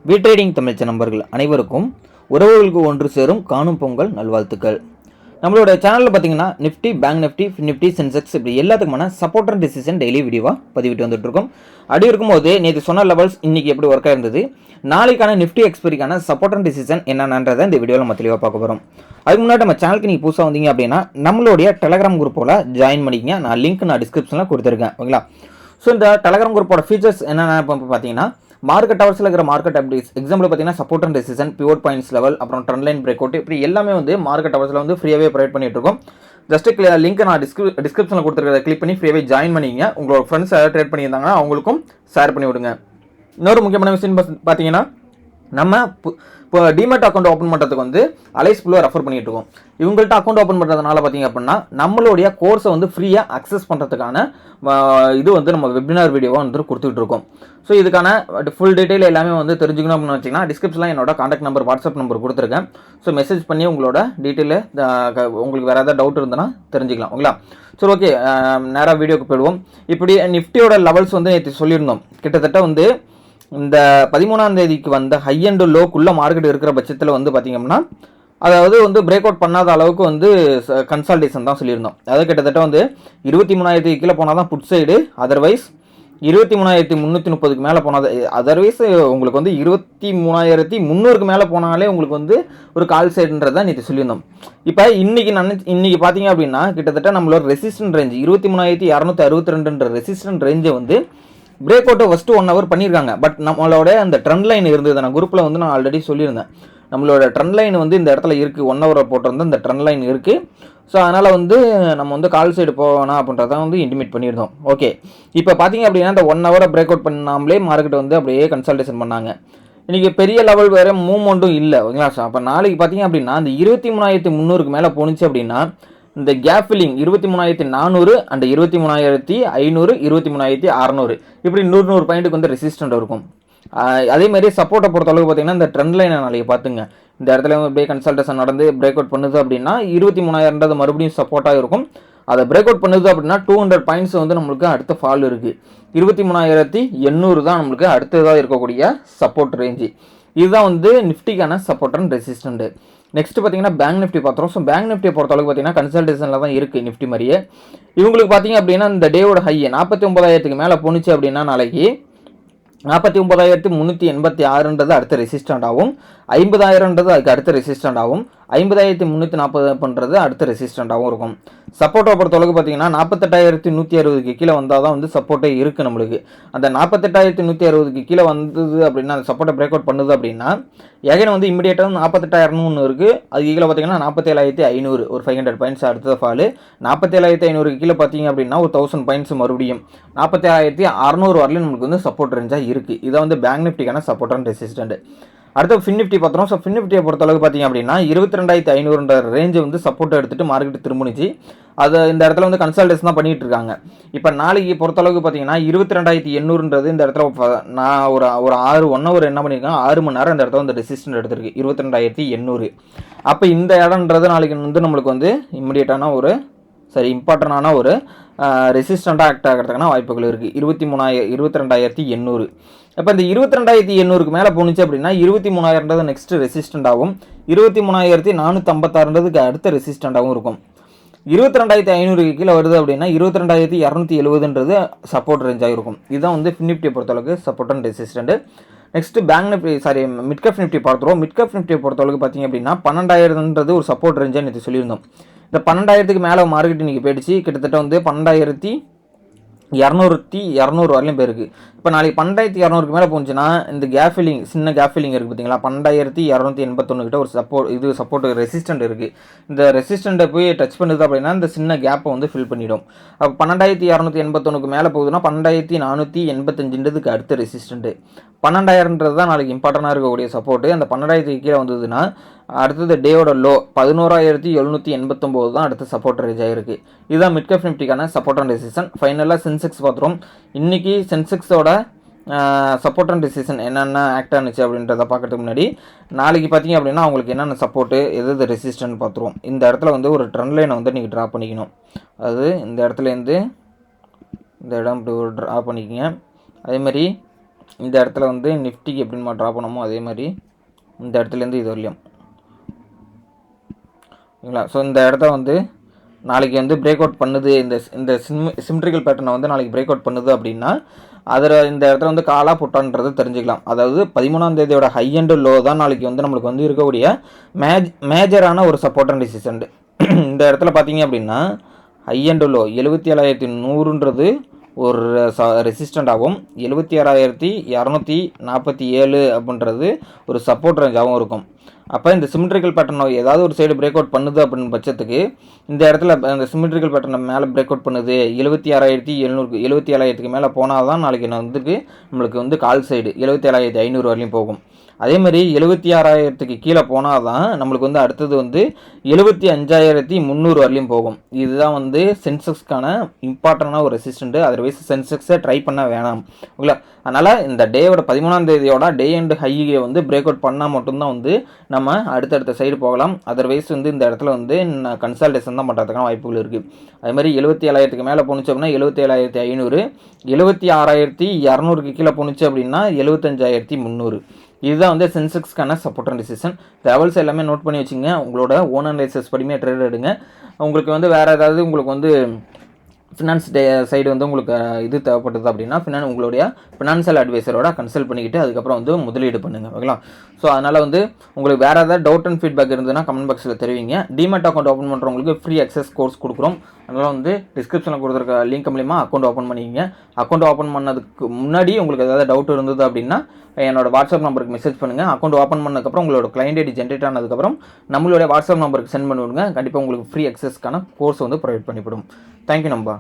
வீட்ரேடிங் தமிழ் நண்பர்கள் அனைவருக்கும் உறவுகளுக்கு ஒன்று சேரும் காணும் பொங்கல் நல்வாழ்த்துக்கள். நம்மளோட சேனலில் பார்த்தீங்கன்னா Nifty, bank Nifty, Nifty, Sensex இப்படி எல்லாத்துக்குமான சப்போர்ட் அண்ட் டிசிஷன் டெய்லி வீடியோவாக பதிவிட்டு வந்துட்டு இருக்கோம். அப்படி இருக்கும்போது நேற்று சொன்ன லெவல்ஸ் இன்னைக்கு எப்படி ஒர்க் ஆயிருந்தது, நாளைக்கான நிஃப்டி எக்ஸ்பெரிக்கான சப்போர்ட் அண்ட் டிசிஷன் என்னன்றதை இந்த வீடியோவில் நம்ம தெளிவாக பார்க்க போகிறோம். அதுக்கு முன்னாடி நம்ம சேனலுக்கு நீங்கள் புதுசாக வந்தீங்க அப்படின்னா நம்மளுடைய டெலகிராம் குரூப்போட ஜாயின் பண்ணிக்கங்க. நான் லிங்க் டிஸ்கிரிப்ஷனில் கொடுத்துருக்கேன், ஓகேங்களா? ஸோ இந்த டெலகிராம் குரூப்போட ஃபீச்சர்ஸ் என்னென்ன பார்த்தீங்கன்னா, மார்க்கெட் ஹவர்ஸில் இருக்கிற மார்க்கெட் அப்டேட்ஸ், எக்ஸாம்பிள் பார்த்தீங்கன்னா support and resistance, pivot points level, அப்புறம் ட்ரெண்ட் லைன் பிரேக் அவுட், இப்படி எல்லாமே வந்து மார்க்கெட் ஹவர்ஸில் வந்து ஃப்ரீயாகவே ப்ரொவைட் பண்ணிட்டு இருக்கோம். ஜஸ்ட் லிங்க் நான் டிஸ்கிரிப்ஷனில் கொடுத்துருக்கிறத கிளிக் பண்ணி ஃப்ரீயாகவே ஜாயின் பண்ணிங்க. உங்களோட ஃப்ரெண்ட்ஸ் யாராவது ட்ரேட் பண்ணியிருந்தாங்கன்னா அவங்களுக்கும் ஷேர் பண்ணி விடுங்க. இன்னொரு முக்கியமான விஷயம் பார்த்தீங்கன்னா, நம்ம இப்போ டிமேட் அக்கௌண்ட் ஓப்பன் பண்ணுறதுக்கு வந்து அலைஸ் ப்ளூவை ரெஃபர் பண்ணிட்டு இருக்கோம். இவங்கள்ட்ட அக்கௌண்ட் ஓப்பன் பண்ணுறதுனால பார்த்தீங்க அப்படின்னா நம்மளுடைய கோர்ஸை வந்து ஃப்ரீயாக அக்சஸ் பண்ணுறதுக்கான இது வந்து நம்ம வெபினார் வீடியோவாக வந்து கொடுத்துட்டு இருக்கோம். ஸோ இதுக்கான ஃபுல் டீட்டெயில் எல்லாமே வந்து தெரிஞ்சுக்கணும் அப்படின்னு வச்சிங்கன்னா டிஸ்கிரிப்ஷனில் என்னோட கான்டாக்ட் நம்பர், வாட்ஸ்அப் நம்பர் கொடுத்துருக்கேன். ஸோ மெசேஜ் பண்ணி உங்களோட டீட்டெயிலு உங்களுக்கு வேறு ஏதாவது டவுட் இருந்ததுன்னா தெரிஞ்சுக்கலாம், ஓகேங்களா? சரி, ஓகே, நேராக வீடியோக்கு போயிடுவோம். இப்படி நிஃப்டியோட லெவல்ஸ் வந்து நேற்று சொல்லியிருந்தோம். கிட்டத்தட்ட வந்து இந்த 13ஆம் தேதிக்கு வந்த ஹை அண்ட் லோக்குள்ள மார்க்கெட் இருக்கிற பட்சத்தில் வந்து பார்த்தீங்கன்னா, அதாவது வந்து பிரேக் அவுட் பண்ணாத அளவுக்கு வந்து கன்சால்டேஷன் தான் சொல்லியிருந்தோம். அதாவது கிட்டத்தட்ட வந்து 23,000 கீழே போனால் தான் புட் சைடு, அதர்வைஸ் 23,330க்கு மேலே போனால், அதர்வைஸ் உங்களுக்கு வந்து 23,300க்கு மேலே போனாலே உங்களுக்கு வந்து ஒரு கால் சைடுன்றதை நேற்று சொல்லியிருந்தோம். இப்போ இன்னைக்கு பார்த்தீங்க அப்படின்னா கிட்டத்தட்ட நம்மளோட ரெசிஸ்டன்ட் ரேஞ்ச் 23,262ன்ற ரெசிஸ்டன்ட் ரேஞ்சை வந்து பிரேக் அவுட்டை ஃபஸ்ட்டு 1 ஹவர் பண்ணியிருக்காங்க. பட் நம்மளோட அந்த ட்ரெண்ட் லைன் இருந்தது, நான் குரூப்பில் வந்து நான் ஆல்ரெடி சொல்லியிருந்தேன். நம்மளோட ட்ரெண்ட் லைன் வந்து இந்த இடத்துல இருக்குது, 1 ஹவரை போட்டிருந்தோம், இந்த ட்ரெண்ட் லைன் இருக்குது. ஸோ அதனால் வந்து நம்ம வந்து கால் சைடு போகணும் அப்படின்றத வந்து இன்டிமேட் பண்ணியிருந்தோம். ஓகே, இப்போ பார்த்தீங்க அப்படின்னா இந்த 1 ஹவரை பிரேக் அவுட் பண்ணாமலே மார்க்கெட் வந்து அப்படியே கன்சல்டேஷன் பண்ணாங்க. இன்றைக்கி பெரிய லெவல் வேறு மூவ்மெண்ட்டும் இல்லை, ஓகேங்களா? அப்போ நாளைக்கு பார்த்தீங்க அப்படின்னா இந்த 23,300க்கு மேலே போணுச்சு அப்படின்னா இந்த கேப் ஃபில்லிங் 23,400 அண்ட் 23,500, 23,600 இப்படி 100 பாயிண்ட்டுக்கு வந்து ரெசிஸ்டன்ட் இருக்கும். அதேமாதிரி சப்போர்ட்டை பொறுத்தளவுக்கு பார்த்தீங்கன்னா இந்த ட்ரெண்ட் லைனை நாளைக்கு பார்த்துங்க. இந்த இடத்துல அப்படியே கன்சல்டேஷன் நடந்து பிரேக் அவுட் பண்ணுது அப்படின்னா 23,000 மறுபடியும் சப்போர்ட்டாக இருக்கும். அதை பிரேக் அவுட் பண்ணுது அப்படின்னா 200 பாயிண்ட்ஸ் வந்து நம்மளுக்கு அடுத்த ஃபால் இருக்குது. 23,800 தான் நம்மளுக்கு அடுத்ததாக இருக்கக்கூடிய சப்போர்ட் ரேஞ்சு. இதுதான் வந்து நிஃப்டிக்கான சப்போர்ட் அண்ட் ரெசிஸ்டன்ட். நெக்ஸ்ட் பார்த்தீங்கன்னா பேங்க் நிஃப்டி பார்த்துறோம். ஸோ பேங்க் நிஃப்டியை பொறுத்தளவுக்கு பார்த்தீங்கன்னா கன்சல்டேஷனில் தான் இருக்குது நிஃப்டி மாதிரியே. இவங்களுக்கு பார்த்தீங்க அப்படின்னா இந்த டேவோட ஹை 49,000க்கு மேலே போணுச்சு அப்படின்னா நாளைக்கு 49,386ன்றது அடுத்த ரெசிஸ்டன்ட் ஆகும், 50,000ன்றது அதுக்கு அடுத்த ரெசிஸ்டன்ட் ஆகும், 50,340 அடுத்த ரெசிஸ்டன்ட்டாகவும் இருக்கும். சப்போர்ட்டை பொறுத்தளவுக்கு பார்த்தீங்கன்னா 48,160க்கு கீழே வந்தால் தான் வந்து சப்போர்ட்டே இருக்குது நம்மளுக்கு. அந்த 48,160க்கு கீழே வந்தது அப்படின்னா அந்த சப்போர்ட்டை பிரேக் அவுட் பண்ணுது அப்படின்னா ஏகனே வந்து இமீடியட்டாக 48,000 ஒன்று இருக்குது. அதுக்கு கீழே பார்த்தீங்கன்னா 47,500 ஒரு 500 பாயிண்ட்ஸ் அடுத்த ஃபால். 47,500க்கு கீழே பார்த்தீங்க அப்படின்னா ஒரு 1000 பாயிண்ட்ஸ் மறுபடியும் 47,600 வரலையும் நம்மளுக்கு வந்து சப்போர்ட் ரேஞ்சாக இருக்குது. இதை வந்து பேங்க் நிஃப்டிக்கான சப்போர்ட் அண்ட் ரெசிஸ்டன்ட். அடுத்த ஃபின் நிஃப்டி பார்த்துறோம். ஸோ ஃபின் நிஃப்டியை பொறுத்தளவுக்கு பார்த்தீங்க அப்படின்னா 22,500ன்ற ரேஞ்சை வந்து சப்போர்ட் எடுத்துகிட்டு மார்க்கெட் திரும்பிச்சு. அதை இந்த இடத்துல வந்து கன்சல்டேஷன் தான் பண்ணிட்டு இருக்காங்க. இப்போ நாளைக்கு பொறுத்தளவுக்கு பார்த்தீங்கன்னா 22,800ன்றது இந்த இடத்துல நான் ஒரு 1 ஹவர் என்ன பண்ணியிருக்கேன், 6 மணி நேரம் இந்த இடத்துல வந்து ரெசிஸ்டன்ட் எடுத்திருக்கு 22,800. அப்போ இந்த இடம்ன்றது நாளைக்கு வந்து நம்மளுக்கு வந்து இம்மிடியட்டான ஒரு இம்பார்ட்டண்டான ஒரு ரெசிஸ்டண்ட்டாக ஆக்ட் ஆகிறதுக்கான வாய்ப்புகள் இருக்குது. 22,800. இப்போ இந்த 22,800க்கு மேலே போணுச்சு அப்படின்னா 23,000ன்றது நெக்ஸ்ட் ரெசிஸ்டண்ட் ஆகும், 23,456ன்றதுக்கு அடுத்த ரெசிஸ்டண்ட்டாகவும் இருக்கும். 22,500க்கு கீழே வருது அப்படின்னா 22,270ன்றது சப்போர்ட் ரேஞ்சாக இருக்கும். இதுதான் வந்து ஃபின் நிஃப்டியை பொறுத்தளவுக்கு support and resistant. Next bank Nifty midcap Nifty பார்த்துருவோம். மிட்கப் நிஃப்டியை பொறுத்தளவுக்கு பார்த்தீங்க அப்படின்னா 12,000ன்றது ஒரு சப்போர்ட் ரேஞ்சாக நேற்று சொல்லியிருந்தோம். இந்த 12,000க்கு மேலே மார்க்கெட் இன்றைக்கி போயிடுச்சு. கிட்டத்தட்ட வந்து 12,200 வரலையும் போயிருக்கு. இப்போ நாளைக்கு 12,200க்கு மேலே போச்சுன்னா இந்த கேப் ஃபில்லிங், சின்ன கேப் ஃபில்லிங் இருக்குது பார்த்தீங்களா, 12,281 கிட்ட ஒரு சப்போர்ட் ரெசிஸ்டன்ட் இருக்குது. இந்த ரெசிஸ்டண்ட்டை போய் டச் பண்ணுது அப்படின்னா இந்த சின்ன கேப்பை வந்து ஃபில் பண்ணிடும். அப்போ 12,281க்கு மேலே போகுதுன்னா 12,485ன்றதுக்கு அடுத்த ரெசிஸ்டண்ட்டு. 12,000ன்றது தான் நாளைக்கு இம்பார்ட்டண்டாக இருக்கக்கூடிய சப்போர்ட்டு. அந்த 12,000க்கு கீழே வந்ததுன்னா அடுத்தது டேவோட லோ 11,789 தான் அடுத்த சப்போர்ட் ரேஞ்சாக இருக்குது. இதுதான் மிட்கப் நிஃப்டிக்கான சப்போர்ட் அண்ட் ரெசிஸ்டன்ட். ஃபைனலாக சென்செக்ஸ் பார்த்துரும். இன்றைக்கி சென்செக்ஸோட சப்போர்ட் அண்ட் ரெசிஸ்டன்ட் என்னென்ன ஆக்ட் ஆனிச்சு அப்படின்றத பார்க்கறதுக்கு முன்னாடி நாளைக்கு பார்த்தீங்க அப்படின்னா அவங்களுக்கு என்னென்ன சப்போர்ட்டு எது ரெசிஸ்டன்ட் பார்த்துருவோம். இந்த இடத்துல வந்து ஒரு ட்ரெண்ட் லைனை வந்து நீங்கள் ட்ரா பண்ணிக்கணும். அது இந்த இடத்துலேருந்து இந்த இடம் இப்படி ஒரு ட்ரா பண்ணிக்கோங்க. அதேமாதிரி இந்த இடத்துல வந்து நிஃப்டிக்கு எப்படிமா ட்ரா பண்ணமோ அதே மாதிரி இந்த இடத்துலேருந்து இது வரலையும் ஓகேங்களா. ஸோ இந்த இடத்த வந்து நாளைக்கு வந்து பிரேக் அவுட் பண்ணுது, இந்த சிம்ட்ரிக்கல் பேட்டர்னை வந்து நாளைக்கு பிரேக் அவுட் பண்ணுது அப்படின்னா அதில் இந்த இடத்துல வந்து காலா புட்டான்றது தெரிஞ்சுக்கலாம். அதாவது 13ஆம் தேதியோட ஹை அண்ட் லோ தான் நாளைக்கு வந்து நம்மளுக்கு வந்து இருக்கக்கூடிய மேஜரான ஒரு சப்போர்ட் அண்ட் ரெசிஸ்டன்ட். இந்த இடத்துல பார்த்தீங்க அப்படின்னா ஹை அண்ட் லோ 77,100ன்றது ஒரு ரெசிஸ்டண்ட் ஆகும், 76,247 அப்படின்றது ஒரு சப்போர்ட் ரேஞ்சாகவும் இருக்கும். அப்போ இந்த சிமெட்ரிக்கல் பேட்டர்னை ஏதாவது ஒரு சைடு பிரேக் அவுட் பண்ணுது அப்படின்னு பட்சத்துக்கு இந்த இடத்துல இந்த சிமெட்ரிக்கல் பேட்டர்னை மேலே பிரேக் அவுட் பண்ணுது 76,700 77,000க்கு மேலே போனால் தான் நாளைக்கு வந்துட்டு நம்மளுக்கு வந்து கால் சைடு 77,500 வரலையும் போகும். அதேமாதிரி 76,000க்கு கீழே போனால் தான் நம்மளுக்கு வந்து அடுத்தது வந்து 75,300 வரலையும் போகும். இதுதான் வந்து சென்செக்ஸ்க்கான இம்பார்ட்டண்டான ஒரு ரெசிஸ்டண்ட்டு. அதர்வைஸ் சென்செக்ஸை ட்ரை பண்ண வேணாம் ஓகேங்களா. அதனால் இந்த டேயோட 13ஆம் தேதியோட டே அண்ட் ஹையை வந்து பிரேக் அவுட் பண்ணால் மட்டும்தான் வந்து நம்ம அடுத்தடுத்த சைடு போகலாம். அதர்வைஸ் வந்து இந்த இடத்துல வந்து கன்சல்டேஷன் தான் பண்ணுறதுக்கான வாய்ப்புகள் இருக்குது. அதுமாதிரி 77,000க்கு மேலே போணுச்சு அப்படின்னா 77,500, 76,200க்கு கீழே போணுச்சு அப்படின்னா 75,300. இதுதான் வந்து சென்செக்ஸ்க்கான சப்போர்ட் அண்ட் ரெசிஸ்டன்ஸ். லெவல்ஸ் எல்லாமே நோட் பண்ணி வச்சுங்க. உங்களோட ஓன் அனலைசிஸ் படிமையாக ட்ரேட் எடுங்க. உங்களுக்கு வந்து வேறு ஏதாவது உங்களுக்கு வந்து ஃபினான்ஸ் சைடு வந்து உங்களுக்கு இது தேவைப்படுது அப்படின்னா உங்களுடைய ஃபினான்ஷியல் அட்வைசரோட கன்சல்ட் பண்ணிக்கிட்டு அதுக்கப்புறம் வந்து முதலீடு பண்ணுங்கள் ஓகேங்களா. ஸோ அதனால் வந்து உங்களுக்கு வேறு ஏதாவது டவுட் அண்ட் ஃபீட்பேக் இருந்ததுன்னா கமெண்ட் பாக்ஸில் தெரிவிங்க. டிமேட் அக்கௌண்ட் ஓப்பன் பண்ணுறவங்களுக்கு ஃப்ரீ அக்சஸ் கோர்ஸ் கொடுக்குறோம். அதனால் வந்து டிஸ்கிரிப்ஷனில் கொடுத்துருக்க லிங்க் மூலிமா அக்கௌண்ட் ஓப்பன் பண்ணிக்கிங்க. அக்கௌண்ட் ஓப்பன் பண்ணதுக்கு முன்னாடி உங்களுக்கு ஏதாவது டவுட் இருந்தது அப்படின்னா என்னோட வாட்ஸ்அப் நம்பருக்கு மெசேஜ் பண்ணுங்கள். அக்கௌண்ட் ஓப்பன் பண்ணதுக்கப்புறம் உங்களோட கிளைண்ட் ஐடி ஜென்ரேட் ஆனதுக்கப்புறம் நம்மளுடைய வாட்ஸ்அப் நம்பருக்கு சென்ட் பண்ணிவிடுங்க. கண்டிப்பாக உங்களுக்கு ஃப்ரீ அக்சஸ்க்கான கோர்ஸ் வந்து ப்ரொவைட் பண்ணிவிடும். தேங்க்யூ நம்பா.